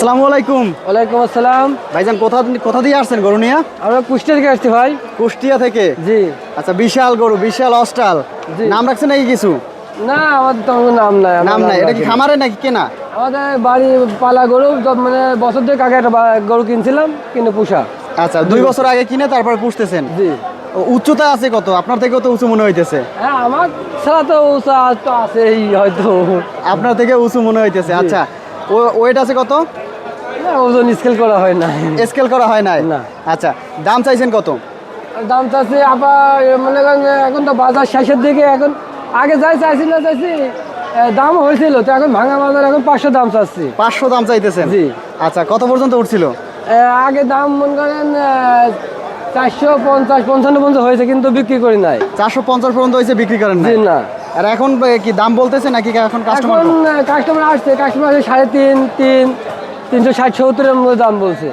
আসসালামু আলাইকুম। ওয়ালাইকুম আসসালাম। ভাইজান কোথা দিয়ে আসছেন গরু নিয়ে? আমরা কুষ্টিয়া থেকে আসছি ভাই। কুষ্টিয়া থেকে? জি। আচ্ছা, বিশাল গরু, বিশাল অস্টাল। জি। নাম রাখছেন নাকি কিছু? না, আমাদের তো কোনো নাম নাই। নাম নাই? এটা কি খামারে নাকি কেনা? আমাদের বাড়ি পালা গরু, মানে বছর দুয়েক আগে একটা একটু গরু কিনছিলাম, কিন্তু পোষা। আচ্ছা, 2 বছর আগে কিনে তারপর পুষতেছেন? জি। উচ্চতা আছে কত? আপনার থেকেও তো উঁচু মনে হইতেছে। হ্যাঁ, আমার ছাড়া তো উষা তো আছেই হয়তো। আপনার থেকে উঁচু মনে হইতেছে। জি। আচ্ছা, ওয়েট আছে কত? না, ওজন স্কেল করা হয় না। স্কেল করা হয় নাই? না। আচ্ছা, দাম চাইছেন কত? দাম চাচ্ছি আবার, মনে করেন এখন তো বাজার শেষের দিকে, এখন আগে যাই চাইছি না চাইছি দাম হয়েছিল, তো এখন ভাঙা বাজার, এখন 500 দাম চাচ্ছি। 500 দাম চাইতেছেন? জি। আচ্ছা, কত পর্যন্ত উঠছিল? আগে দাম মনে করেন 450-55 হয়েছে, কিন্তু বিক্রি করি নাই। 450 পর্যন্ত হয়েছে, বিক্রি করেন জি নাই? না। আর এখন কি দাম বলতেছে নাকি এখন কাস্টমার? এখন কাস্টমার আসছে 3.5-3, 360-70 এর মধ্যে দাম বলছে।